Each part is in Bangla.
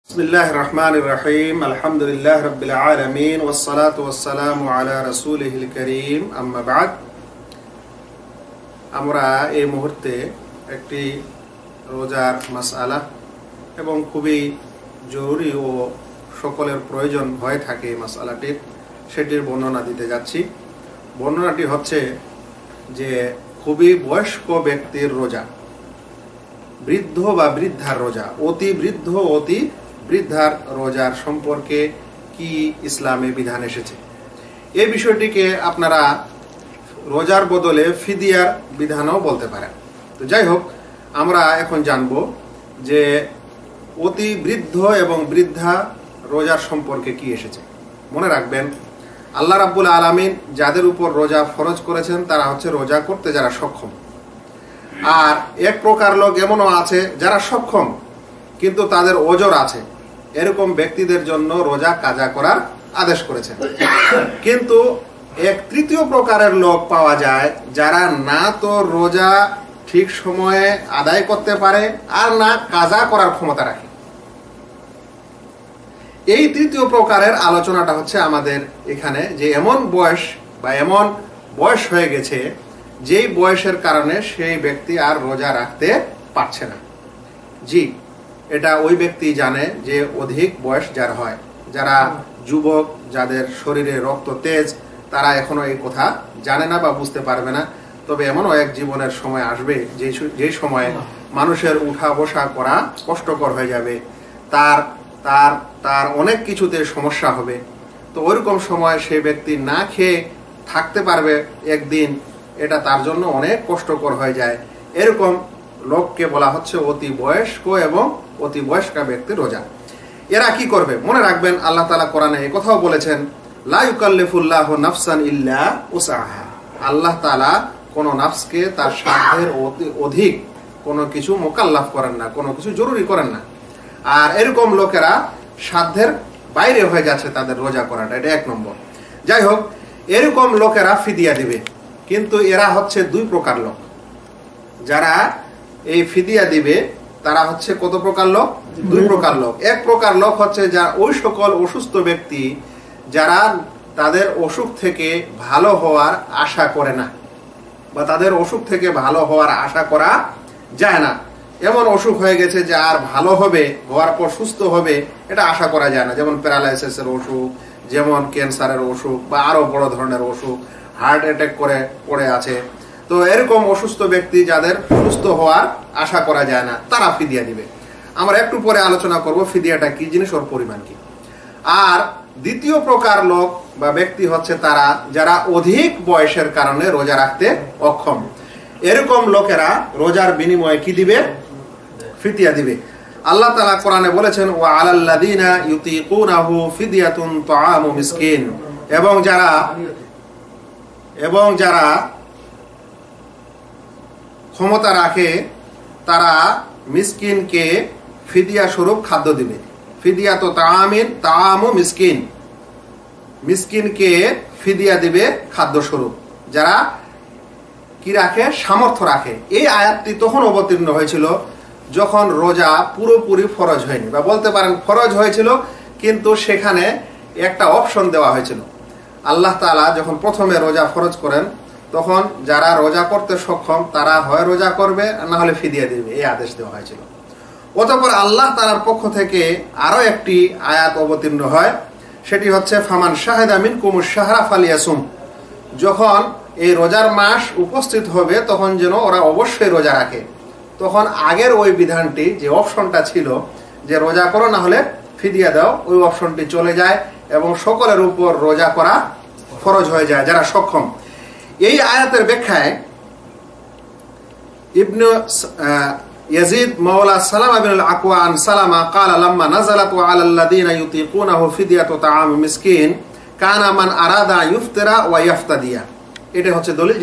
बिस्मिल्लाहिर रहमानिर रहीम अल्हम्दुलिल्लाहि रब्बिल आलमीन वस्सलातु वस्सलामु अला रसूलिहिल करीम अम्मा बाद। আমরা এই মুহূর্তে একটি রোজার মাসআলা এবং খুবই জরুরি ও সকলের প্রয়োজন হয়ে থাকে এই মাসআলাটির সেটির বর্ণনা দিতে যাচ্ছি। বর্ণনাটি হচ্ছে যে খুবই বয়স্ক ব্যক্তির রোজা, বৃদ্ধ বা বৃদ্ধার রোজা, অতি বৃদ্ধ অতি বৃদ্ধার রোজার সম্পর্কে কি ইসলামে বিধান এসেছে, এই বিষয়টিকে আপনারা রোজার বদলে ফিদিয়ার বিধানও বলতে পারেন। তো যাই হোক, আমরা এখন জানব যে অতি বৃদ্ধ এবং বৃদ্ধা রোজার সম্পর্কে কি এসেছে। মনে রাখবেন, আল্লাহ রাব্বুল আলামিন যাদের উপর রোজা ফরজ করেছেন তারা হচ্ছে রোজা করতে যারা সক্ষম। আর এক প্রকার লোক এমনও আছে যারা সক্ষম কিন্তু তাদের ওজর আছে, এরকম ব্যক্তিদের জন্য রোজা কাজা করার আদেশ করেছেন। কিন্তু এক তৃতীয় প্রকারের লোক পাওয়া যায় যারা না তো রোজা ঠিক সময়ে আদায় করতে পারে আর না কাজা করার ক্ষমতা রাখে। এই তৃতীয় প্রকারের আলোচনাটা হচ্ছে আমাদের এখানে, যে এমন বয়স বা এমন বয়স হয়ে গেছে যেই বয়সের কারণে সেই ব্যক্তি আর রোজা রাখতে পারছে না। জি, এটা ওই ব্যক্তি জানে যে অধিক বয়স যার হয়, যারা যুবক, যাদের শরীরে রক্ত তেজ, তারা এখনো এই কথা জানে না বা বুঝতে পারবে না। তবে এমনও এক জীবনের সময় আসবে যে সময়ে মানুষের উঠা বসা করা কষ্টকর হয়ে যাবে, তার তার তার অনেক কিছুতে সমস্যা হবে। তো ওইরকম সময় সেই ব্যক্তি না খেয়ে থাকতে পারবে একদিন, এটা তার জন্য অনেক কষ্টকর হয়ে যায়। এরকম লোককে বলা হচ্ছে অতি বয়স্ক এবং অতি বয়স্ক ব্যক্তির রোজা। এরা কি করবে? মনে রাখবেন, আল্লাহ তাআলা কোরআনে এই কথাও বলেছেন, লা ইউকাল্লিফুল্লাহু নাফসান ইল্লা উসআহা। আল্লাহ তাআলা কোন নাফসকে তার সাধ্যের অধিক কোনো কিছু মোকাল্লাফ করেন না, কোনো কিছু জরুরি করেন না। আর এরকম লোকেরা সাধ্যের বাইরে হয়ে যাচ্ছে তাদের রোজা করাটা, এটা এক নম্বর। যাই হোক, এরকম লোকেরা ফিদিয়া দিবে, কিন্তু এরা হচ্ছে দুই প্রকার লোক। যারা এই ফিদিয়া দিবে তারা হচ্ছে কত প্রকার লোক? দুই প্রকার লোক। এক প্রকার লোক হচ্ছে যা ওই সকল অসুস্থ ব্যক্তি যারা তাদের অসুখ থেকে ভালো হওয়ার আশা করে না, বা তাদের অসুখ থেকে ভালো হওয়ার আশা করা যায় না। এমন অসুখ হয়ে গেছে যে আর ভালো হবে, হওয়ার পর সুস্থ হবে, এটা আশা করা যায় না। যেমন প্যারালাইসিসের অসুখ, যেমন ক্যান্সারের অসুখ, বা আরো বড় ধরনের অসুখ, হার্ট অ্যাটাক করে পড়ে আছে। তো এরকম অসুস্থ ব্যক্তি যাদের সুস্থ হওয়ার আশা করা যায় না, তারা ফিদিয়া দিবে। আমরা একটু পরে আলোচনা করব ফিদিয়াটা কি জিনিস, ওর পরিমাণ কি। আর দ্বিতীয় প্রকার লোক বা ব্যক্তি হচ্ছে তারা যারা অধিক বয়সের কারণে রোজা রাখতে অক্ষম। এরকম লোকেরা রোজার বিনিময়ে কি দিবে? ফিদিয়া দিবে। আল্লাহ তাআলা কোরআনে বলেছেন, ওয়া আলাল্লাযিনা ইউতিকুনাহু ফিদিয়াতুন তুআমু মিসকিন। এবং যারা ক্ষমতা রাখে তারা মিসকিনকে ফিদিয়া স্বরূপ খাদ্য দিবে। ফিদিয়া তো তাআমু মিসকিন, মিসকিনকে ফিদিয়া দিবে খাদ্য স্বরূপ, যারা কি রাখে? সামর্থ্য রাখে। এই আয়াতটি তখন অবতীর্ণ হয়েছিল যখন রোজা পুরোপুরি ফরজ হয়নি, বা বলতে পারেন ফরজ হয়েছিল কিন্তু সেখানে একটা অপশন দেওয়া হয়েছিল। আল্লাহ তাআলা যখন প্রথমে রোজা ফরজ করেন তখন যারা রোজা করতে সক্ষম তারা হয় রোজা করবে, না হলে ফিদিয়া দিবে, এই আদেশ দেওয়া হয়েছিল। অতঃপর আল্লাহ তাআলার পক্ষ থেকে আরো একটি আয়াত অবতীর্ণ হয়, সেটি হচ্ছে ফামান শাহিদা মিনকুমুশ শাহরা ফালিয়াসুম। যখন এই রোজার মাস উপস্থিত হবে তখন যেন ওরা অবশ্যই রোজা রাখে। তখন আগের ওই বিধানটি, যে অপশনটা ছিল যে রোজা করো না হলে ফিদিয়া দাও, ওই অপশনটি চলে যায় এবং সকলের উপর রোজা করা ফরজ হয়ে যায় যারা সক্ষম। এই আয়াতের ব্যাখ্যায় ইবনে ইয়াজিদ মাওলা সালামা বিন আল-আকওয়া আন সালামা ক্বালা লাম্মা নাযালাত ওয়া আলাল্লাযিনা ইউতিকুনাহু ফিদিয়াতু তাআমু মিসকিন কানা মান আরাদা ইফতারা ওয়া ইফতাদিয়া। এটা হচ্ছে দলিল,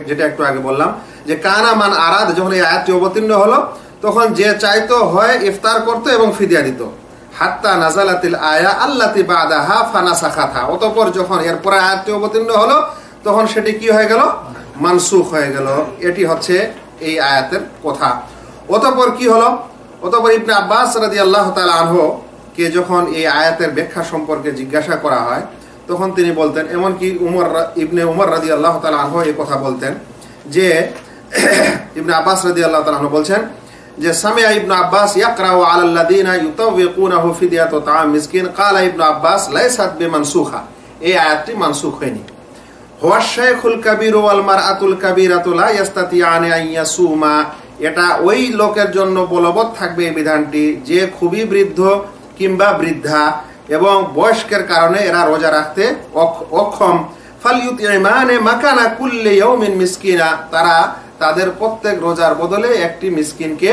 যেটা একটু আগে বললাম, যে কানা মান আরাদ, যখন এই আয়াতটি অবতীর্ণ হলো তখন যে চাইতো হয় ইফতার করতো এবং ফিদিয়া দিত। হাত্তা নাযালাতিল আয়া আল্লাতী বাদাহা ফানাসাখাতহা। অতঃপর যখন এরপরে আয়াতটি অবতীর্ণ হলো তখন সেটি কি হয়ে গেল? মানসুখ হয়ে গেল। এটি হচ্ছে এই আয়াতের কথা। অতঃপর কি হলো? অতঃপর ইবনে আব্বাস রাদিয়াল্লাহু তাআলা আনহু কে যখন এই আয়াতের ব্যাখ্যা সম্পর্কে জিজ্ঞাসা করা হয় তখন তিনি বলতেন, এমনকি ইবনে উমর রাদিয়াল্লাহু তাআলা আনহু এই কথা বলতেন যে ইবনে আব্বাস রাদিয়াল্লাহু তাআলা আনহু বলছেন যে সামিআ ইবনে আব্বাস ইয়াকরাউ আলাল্লাযিনা ইউতাওয়িকুনাহু ফিদিয়াতু তাআম মিসকিন ক্বালা ইবনে আব্বাস লাইসাত বিমানসুখা, এই আয়াতটি মানসুখ হয়নি। হুয়া শাইখুল কাবীর ওয়াল মারআতুল কাবীরাতু লা ইস্তাতিআনি আন ইয়াসুমা, এটা ওই লোকের জন্য বলবৎ থাকবে এই বিধানটি যে খুবই বৃদ্ধ কিংবা বৃদ্ধা এবং বয়স্কের কারণে এরা রোজা রাখতে অক্ষম। ফালইউতিমানে মাকানা কুল্লি ইয়াউমিন মিসকিনা, তারা তাদের প্রত্যেক রোজার বদলে একটি মিসকিনকে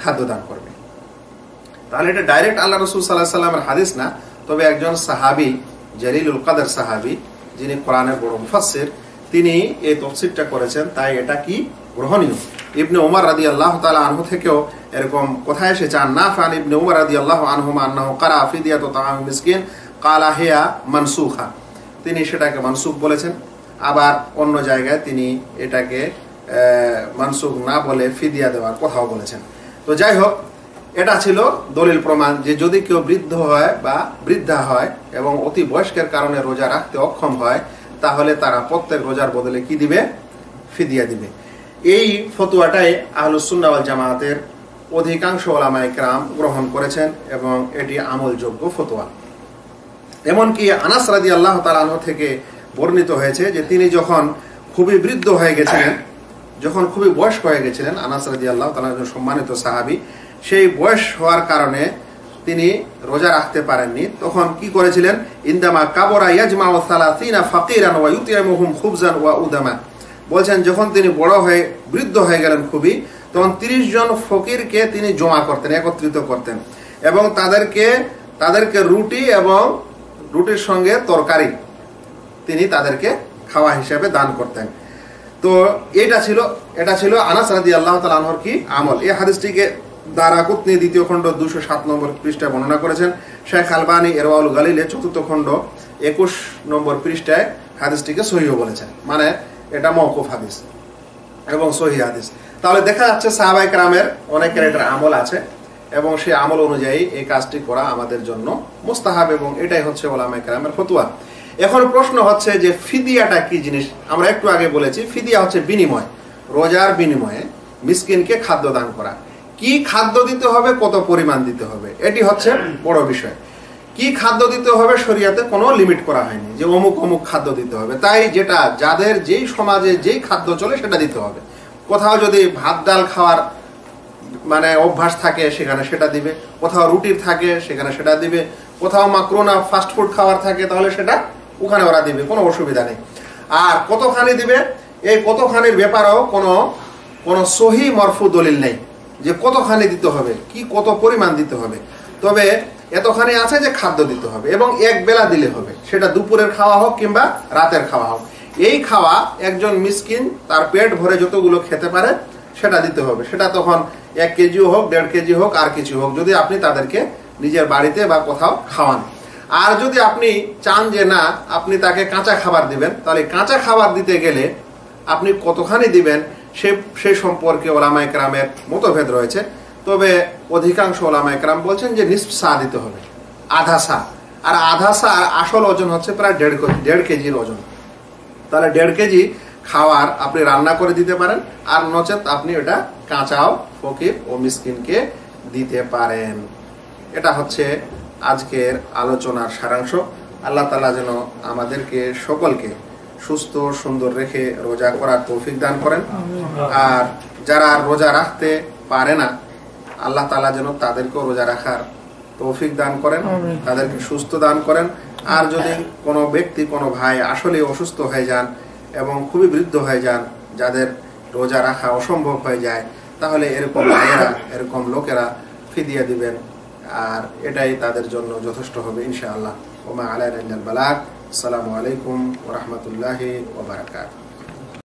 খাদ্য দান করবে। তাহলে এটা ডাইরেক্ট আল্লাহ রাসূল সাল্লাল্লাহু আলাইহি ওয়াসাল্লামের হাদিস না, তবে একজন সাহাবী জলিলুল কদর সাহাবী যিনি কোরআনের বড় মুফাসসির তিনি এই তাফসীরটা করেছেন, তাই এটা কি গ্রহণীয়। ইবনে উমর রাদিয়াল্লাহু তাআলা আনহু থেকেও এরকম কথা এসেছে, নাফি আন ইবনে উমর রাদিয়াল্লাহু আনহুমা আন্নাহু ক্বারা ফিদিয়াতু তাআম মিসকিন ক্বালা হিয়া মানসুখা, তিনি সেটাকে মানসুখ বলেছেন। আবার অন্য জায়গায় তিনি এটাকে মানসুখ না বলে ফিদিয়া দেওয়ার কথাও বলেছেন। তো যাই হোক, এটা ছিল দলিল প্রমাণ যে যদি কেউ বৃদ্ধ হয় বা বৃদ্ধা হয় এবং অতি বয়স্কের কারণে রোজা রাখতে অক্ষম হয় তাহলে তারা প্রত্যেক রোজার বদলে কি দিবে? ফিদিয়া দিবে। এই ফতোয়াটাই আহলুস সুন্নাহ ওয়াল জামাতের অধিকাংশ উলামায়ে কেরাম গ্রহণ করেছেন এবং এটি আমলযোগ্য ফতোয়া। এমনকি আনাস রাদিয়াল্লাহু তাআলা আনহু থেকে বর্ণিত হয়েছে যে তিনি যখন খুবই বৃদ্ধ হয়ে গেছিলেন, যখন খুবই বয়স্ক হয়ে গেছিলেন, আনাস রাদিয়াল্লাহু তাআলা একজন সম্মানিত সাহাবী, সেই বয়স হওয়ার কারণে তিনি রোজা রাখতে পারেননি। তখন কি করেছিলেন? ইনদামা কাবরা ইয়াজমাউ 30 ফাকিরান ওয়া ইউতিমুহুম খুবজান ওয়া উদামা, বলছেন যখন তিনি বড় হয়ে বৃদ্ধ হয়ে গেলেন খুবই, তখন 30 জন ফকিরকে তিনি জমা করতেন, একত্রিত করতেন এবং তাদেরকে রুটি এবং রুটির সঙ্গে তরকারি তিনি তাদেরকে খাওয়া হিসেবে দান করতেন। তো এটা ছিল আনাস রাদিয়াল্লাহু তাআলা আনহুর কি আমল। এই হাদিসটিকে দারাকুতনি দ্বিতীয় খণ্ড 207 নম্বর পৃষ্ঠায় বর্ণনা করেছেন। শেখ আলবানী ইরওয়াউল গালিলে চতুর্থ খণ্ড 21 নম্বর পৃষ্ঠায় হাদিসটিকে সহিহ বলেছেন, মানে এটা মওকুফ হাদিস এবং সহিহ হাদিস। তাহলে দেখা যাচ্ছে সাহাবায়ে কেরামের অনেকের এটা আমল আছে এবং সেই আমল অনুযায়ী এই কাজটি করা আমাদের জন্য মুস্তাহাব এবং এটাই হচ্ছে উলামায়ে কেরামের ফতোয়া। এখন প্রশ্ন হচ্ছে যে ফিদিয়াটা কি জিনিস? আমরা একটু আগে বলেছি ফিদিয়া হচ্ছে বিনিময়, রোজার বিনিময়ে মিসকিনকে খাদ্য দান করা। কি খাদ্য দিতে হবে, কত পরিমাণ দিতে হবে, এটি হচ্ছে বড় বিষয়। কি খাদ্য দিতে হবে শরীয়তে কোনো লিমিট করা হয়নি যে অমুক অমুক খাদ্য দিতে হবে, তাই যেটা যাদের যেই সমাজে যেই খাদ্য চলে সেটা দিতে হবে। কোথাও যদি ভাত ডাল খাওয়ার মানে অভ্যাস থাকে সেখানে সেটা দিবে, কোথাও রুটির থাকে সেখানে সেটা দিবে, কোথাও মাকরুনা ফাস্ট ফুড খাওয়ার থাকে তাহলে সেটা ওখানে ওরা দিবে, কোনো অসুবিধা নেই। আর কতখানি দিবে, এই কতখানির ব্যাপারেও কোনো সহি মরফু দলিল নেই যে কতখানি দিতে হবে, কি কত পরিমাণ দিতে হবে। তবে এতখানি আছে যে খাদ্য দিতে হবে এবং এক বেলা দিলে হবে, সেটা দুপুরের খাওয়া হোক কিংবা রাতের খাওয়া হোক। এই খাওয়া একজন মিসকিন তার পেট ভরে যতগুলো খেতে পারে সেটা দিতে হবে। সেটা তখন 1 কেজিও হোক, 1.5 কেজি হোক, আর কিছু হোক, যদি আপনি তাদেরকে নিজের বাড়িতে বা কোথাও খাওয়ান। আর যদি আপনি চান যে না আপনি তাকে কাঁচা খাবার দিবেন, তাহলে কাঁচা খাবার দিতে গেলে আপনি কতখানি দিবেন সেই সম্পর্কে ওলামায়ে কেরামের মতভেদ রয়েছে। তবে অধিকাংশ ওলামায়ে কেরাম বলছেন যে নিসফ সা দিতে হবে, আধা সা। আর আধা সা আসল ওজন হচ্ছে প্রায় 1.5 কেজির ওজন। তাহলে 1.5 কেজি খাবার আপনি রান্না করে দিতে পারেন, আর নচেত আপনি এটা কাঁচাও ফকির ও মিসকিনকে দিতে পারেন। এটা হচ্ছে আজকের আলোচনার সারাংশ। আল্লাহ তাআলা যেন আমাদেরকে সকলকে সুস্থ সুন্দর রেখে রোজা করার তৌফিক দান করেন। আর যারা রোজা রাখতে পারে না আল্লাহ তাআলা যেন তাদেরকেও রোজা রাখার তৌফিক দান করেন, তাদেরকে সুস্থ দান করেন। আর যদি কোনো ব্যক্তি কোনো ভাই আসলে অসুস্থ হয়ে যান এবং খুবই বৃদ্ধ হয়ে যান, যাদের রোজা রাখা অসম্ভব হয়ে যায়, তাহলে এরকম ভাইয়েরা এরকম লোকেরা ফিদিয়া দিবেন, আর এটাই তাদের জন্য যথেষ্ট হবে ইনশাআল্লাহ। ওয়া মা আলাইনা ইল্লাল বালাগ। আসসালামু আলাইকুম ওয়া রাহমাতুল্লাহি ওয়া বারাকাতুহু।